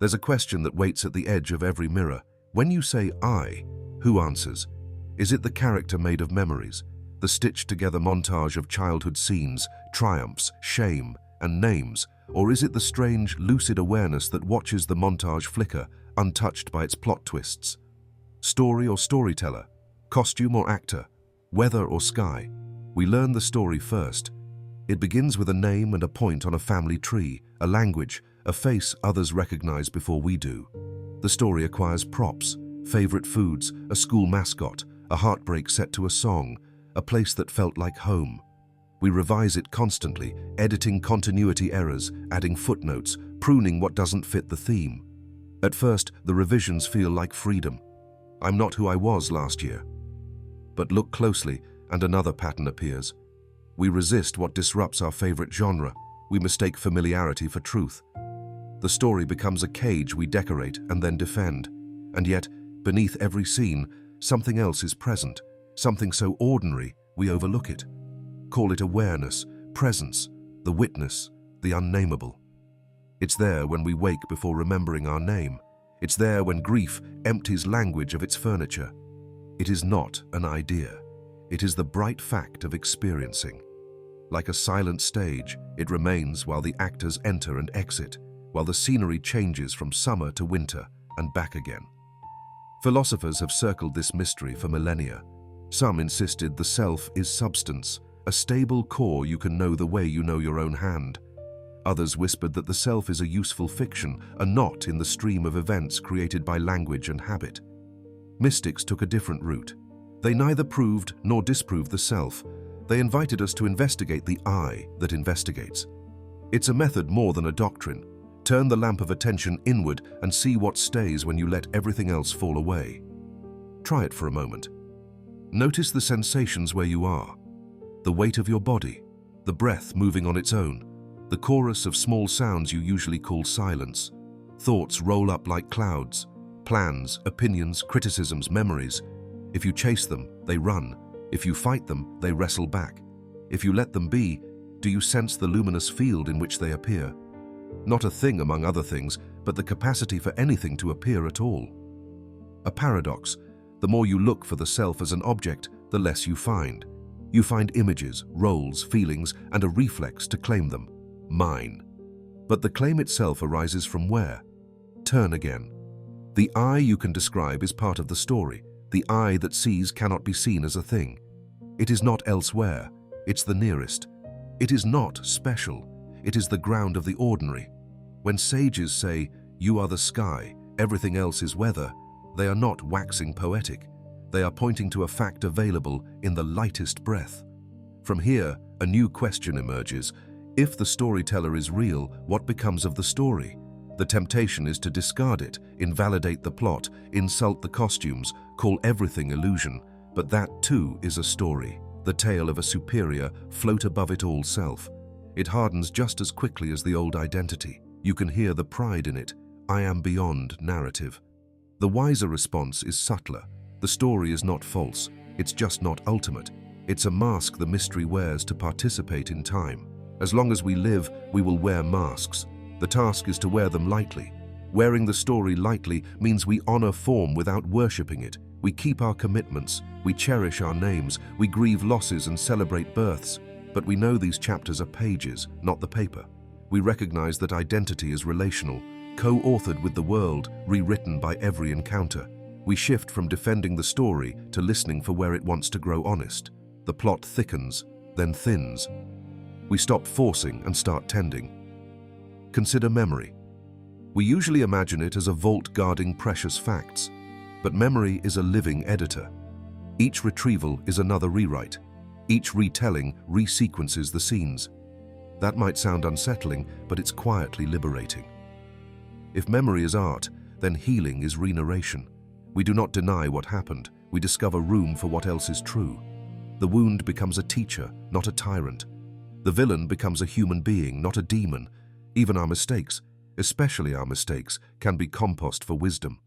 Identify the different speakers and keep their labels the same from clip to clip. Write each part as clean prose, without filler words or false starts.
Speaker 1: There's a question that waits at the edge of every mirror. When you say I, who answers? Is it the character made of memories, the stitched-together montage of childhood scenes, triumphs, shame, and names, or is it the strange, lucid awareness that watches the montage flicker, untouched by its plot twists? Story or storyteller, costume or actor, weather or sky, we learn the story first. It begins with a name and a point on a family tree, a language, a face others recognize before we do. The story acquires props, favorite foods, a school mascot, a heartbreak set to a song, a place that felt like home. We revise it constantly, editing continuity errors, adding footnotes, pruning what doesn't fit the theme. At first, the revisions feel like freedom. I'm not who I was last year. But look closely, and another pattern appears. We resist what disrupts our favorite genre. We mistake familiarity for truth. The story becomes a cage we decorate and then defend. And yet, beneath every scene, something else is present, something so ordinary we overlook it. Call it awareness, presence, the witness, the unnameable. It's there when we wake before remembering our name. It's there when grief empties language of its furniture. It is not an idea. It is the bright fact of experiencing. Like a silent stage, it remains while the actors enter and exit, while the scenery changes from summer to winter and back again. Philosophers have circled this mystery for millennia. Some insisted the self is substance, a stable core you can know the way you know your own hand. Others whispered that the self is a useful fiction, a knot in the stream of events created by language and habit. Mystics took a different route. They neither proved nor disproved the self. They invited us to investigate the I that investigates. It's a method more than a doctrine. Turn the lamp of attention inward and see what stays when you let everything else fall away. Try it for a moment. Notice the sensations where you are. The weight of your body, the breath moving on its own, the chorus of small sounds you usually call silence. Thoughts roll up like clouds. Plans, opinions, criticisms, memories. If you chase them, they run. If you fight them, they wrestle back. If you let them be, do you sense the luminous field in which they appear? Not a thing among other things, but the capacity for anything to appear at all. A paradox. The more you look for the self as an object, the less you find. You find images, roles, feelings, and a reflex to claim them. Mine. But the claim itself arises from where? Turn again. The I you can describe is part of the story. The I that sees cannot be seen as a thing. It is not elsewhere. It's the nearest. It is not special. It is the ground of the ordinary. When sages say, "You are the sky, everything else is weather," they are not waxing poetic. They are pointing to a fact available in the lightest breath. From here, a new question emerges. If the storyteller is real, what becomes of the story? The temptation is to discard it, invalidate the plot, insult the costumes, call everything illusion. But that too is a story, the tale of a superior, float above it all self. It hardens just as quickly as the old identity. You can hear the pride in it. I am beyond narrative. The wiser response is subtler. The story is not false. It's just not ultimate. It's a mask the mystery wears to participate in time. As long as we live, we will wear masks. The task is to wear them lightly. Wearing the story lightly means we honor form without worshipping it. We keep our commitments. We cherish our names. We grieve losses and celebrate births. But we know these chapters are pages, not the paper. We recognize that identity is relational, co-authored with the world, rewritten by every encounter. We shift from defending the story to listening for where it wants to grow honest. The plot thickens, then thins. We stop forcing and start tending. Consider memory. We usually imagine it as a vault guarding precious facts, but memory is a living editor. Each retrieval is another rewrite. Each retelling resequences the scenes. That might sound unsettling, but it's quietly liberating. If memory is art, then healing is re-narration. We do not deny what happened. We discover room for what else is true. The wound becomes a teacher, not a tyrant. The villain becomes a human being, not a demon. Even our mistakes, especially our mistakes, can be compost for wisdom.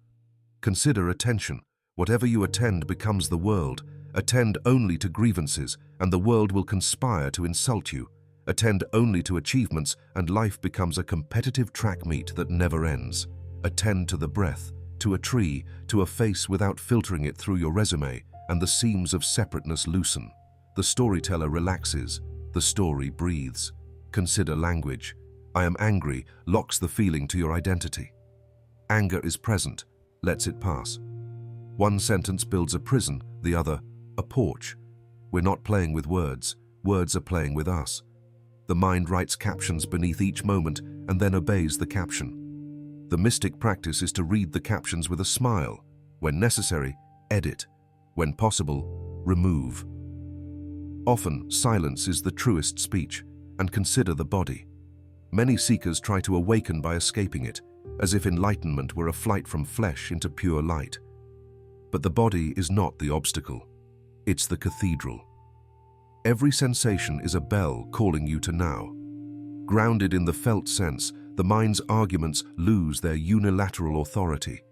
Speaker 1: Consider attention. Whatever you attend becomes the world. Attend only to grievances, and the world will conspire to insult you. Attend only to achievements, and life becomes a competitive track meet that never ends. attend to the breath, to a tree, to a face without filtering it through your resume, and the seams of separateness loosen. The storyteller relaxes, the story breathes. Consider language. I am angry locks the feeling to your identity. Anger is present, lets it pass. One sentence builds a prison, the other, a porch. We're not playing with words, words are playing with us. The mind writes captions beneath each moment and then obeys the caption. The mystic practice is to read the captions with a smile. When necessary, edit. When possible, remove. Often, silence is the truest speech, and consider the body. Many seekers try to awaken by escaping it, as if enlightenment were a flight from flesh into pure light. But the body is not the obstacle. It's the cathedral. Every sensation is a bell calling you to now. Grounded in the felt sense, the mind's arguments lose their unilateral authority.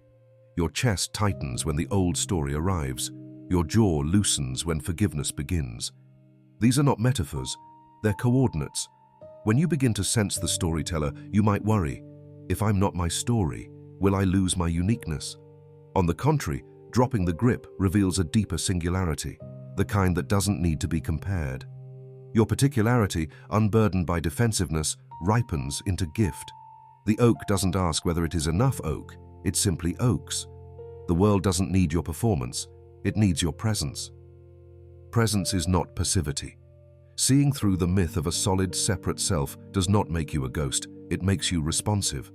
Speaker 1: Your chest tightens when the old story arrives. Your jaw loosens when forgiveness begins. These are not metaphors, they're coordinates. When you begin to sense the storyteller, you might worry, if I'm not my story, will I lose my uniqueness? On the contrary, dropping the grip reveals a deeper singularity, the kind that doesn't need to be compared. Your particularity, unburdened by defensiveness, ripens into gift. The oak doesn't ask whether it is enough oak, it simply oaks. The world doesn't need your performance, it needs your presence. Presence is not passivity. Seeing through the myth of a solid, separate self does not make you a ghost, it makes you responsive.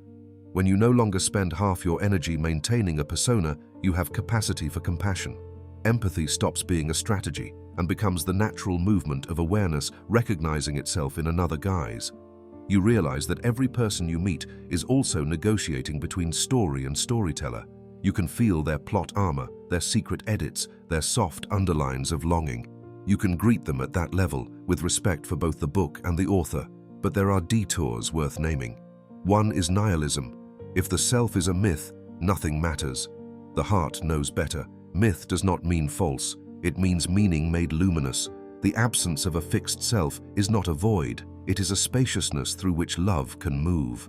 Speaker 1: When you no longer spend half your energy maintaining a persona, you have capacity for compassion. Empathy stops being a strategy and becomes the natural movement of awareness recognizing itself in another guise. You realize that every person you meet is also negotiating between story and storyteller. You can feel their plot armor, their secret edits, their soft underlines of longing. You can greet them at that level, with respect for both the book and the author, but there are detours worth naming. One is nihilism. If the self is a myth, nothing matters. The heart knows better. Myth does not mean false, it means meaning made luminous. The absence of a fixed self is not a void, it is a spaciousness through which love can move.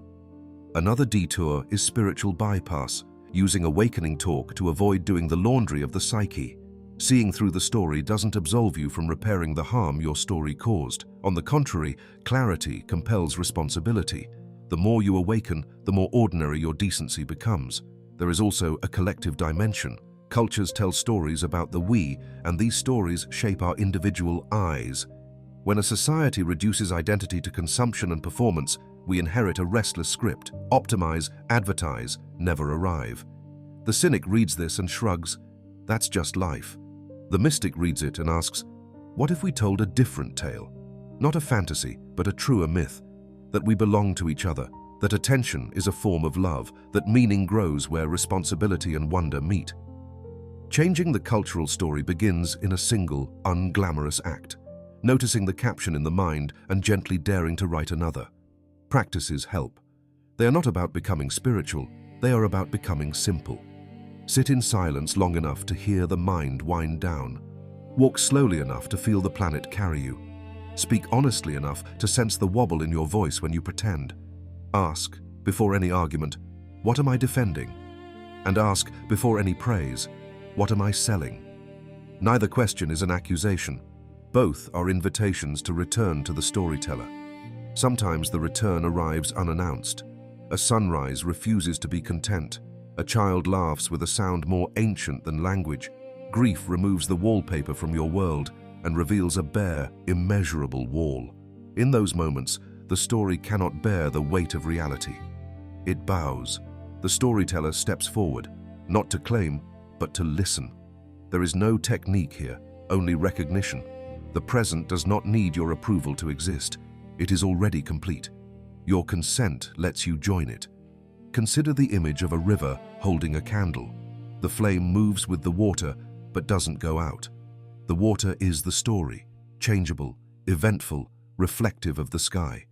Speaker 1: Another detour is spiritual bypass, using awakening talk to avoid doing the laundry of the psyche. Seeing through the story doesn't absolve you from repairing the harm your story caused. On the contrary, clarity compels responsibility. The more you awaken, the more ordinary your decency becomes. There is also a collective dimension. Cultures tell stories about the we, and these stories shape our individual I's. When a society reduces identity to consumption and performance, we inherit a restless script. Optimize, advertise, never arrive. The cynic reads this and shrugs. That's just life. The mystic reads it and asks, what if we told a different tale? Not a fantasy, but a truer myth. That we belong to each other, that attention is a form of love, that meaning grows where responsibility and wonder meet. Changing the cultural story begins in a single, unglamorous act, noticing the caption in the mind and gently daring to write another. Practices help. They are not about becoming spiritual, they are about becoming simple. Sit in silence long enough to hear the mind wind down. Walk slowly enough to feel the planet carry you. Speak honestly enough to sense the wobble in your voice when you pretend. Ask, before any argument, what am I defending? And ask, before any praise, what am I selling? Neither question is an accusation. Both are invitations to return to the storyteller. Sometimes the return arrives unannounced. A sunrise refuses to be content. A child laughs with a sound more ancient than language. Grief removes the wallpaper from your world and reveals a bare, immeasurable wall. In those moments, the story cannot bear the weight of reality. It bows. The storyteller steps forward, not to claim, but to listen. There is no technique here, only recognition. The present does not need your approval to exist. It is already complete. Your consent lets you join it. Consider the image of a river holding a candle. The flame moves with the water, but doesn't go out. The water is the story, changeable, eventful, reflective of the sky.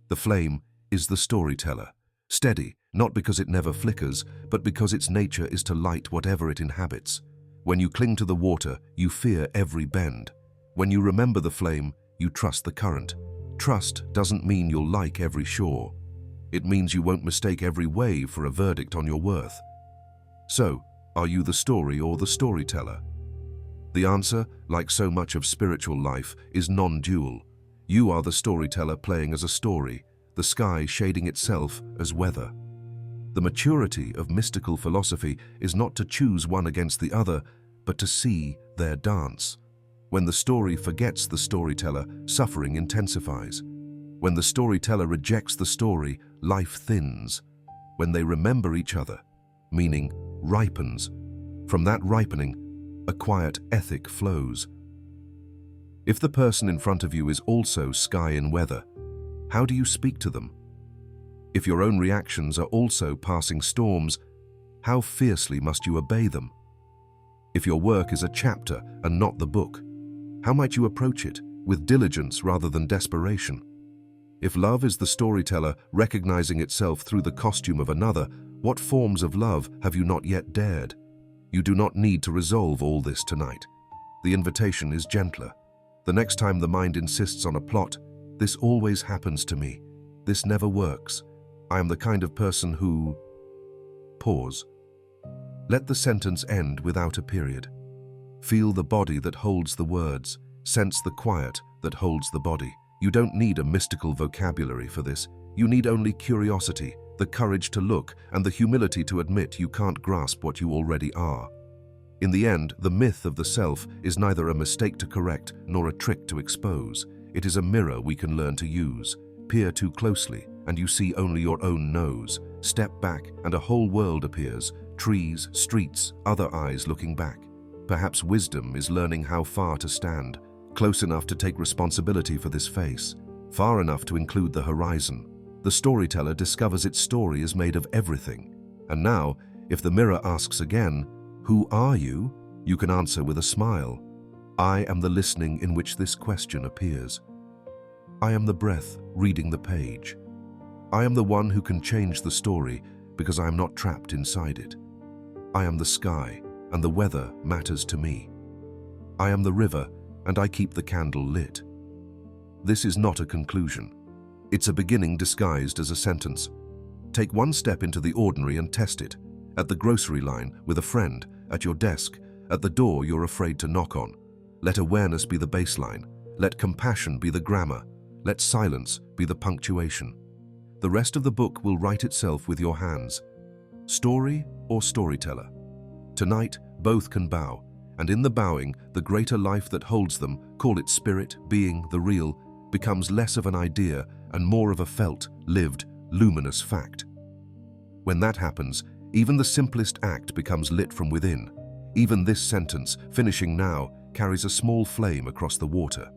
Speaker 1: The flame is the storyteller, steady, not because it never flickers, but because its nature is to light whatever it inhabits. When you cling to the water, you fear every bend. When you remember the flame, you trust the current. Trust doesn't mean you'll like every shore. It means you won't mistake every wave for a verdict on your worth. So, are you the story or the storyteller? The answer, like so much of spiritual life, is non-dual. You are the storyteller playing as a story, the sky shading itself as weather. The maturity of mystical philosophy is not to choose one against the other, but to see their dance. When the story forgets the storyteller, suffering intensifies. When the storyteller rejects the story, life thins. When they remember each other, meaning ripens. From that ripening, a quiet ethic flows. If the person in front of you is also sky and weather, how do you speak to them? If your own reactions are also passing storms, how fiercely must you obey them? If your work is a chapter and not the book, how might you approach it, with diligence rather than desperation? If love is the storyteller recognizing itself through the costume of another, what forms of love have you not yet dared? You do not need to resolve all this tonight. The invitation is gentler. The next time the mind insists on a plot, this always happens to me. This never works. I am the kind of person who... Pause. Let the sentence end without a period. Feel the body that holds the words. Sense the quiet that holds the body. You don't need a mystical vocabulary for this. You need only curiosity, the courage to look, and the humility to admit you can't grasp what you already are. In the end, the myth of the self is neither a mistake to correct nor a trick to expose. It is a mirror we can learn to use. Peer too closely, and you see only your own nose. Step back, and a whole world appears. Trees, streets, other eyes looking back. Perhaps wisdom is learning how far to stand, close enough to take responsibility for this face, far enough to include the horizon. The storyteller discovers its story is made of everything. And now, if the mirror asks again, "Who are you?" you can answer with a smile. I am the listening in which this question appears. I am the breath reading the page. I am the one who can change the story because I am not trapped inside it. I am the sky, and the weather matters to me. I am the river, and I keep the candle lit. This is not a conclusion. It's a beginning disguised as a sentence. Take one step into the ordinary and test it. At the grocery line, with a friend, at your desk, at the door you're afraid to knock on. Let awareness be the baseline. Let compassion be the grammar. Let silence be the punctuation. The rest of the book will write itself with your hands. Story or storyteller? Tonight, both can bow, and in the bowing, the greater life that holds them, call it spirit, being, the real, becomes less of an idea and more of a felt, lived, luminous fact. When that happens, even the simplest act becomes lit from within. Even this sentence, finishing now, carries a small flame across the water.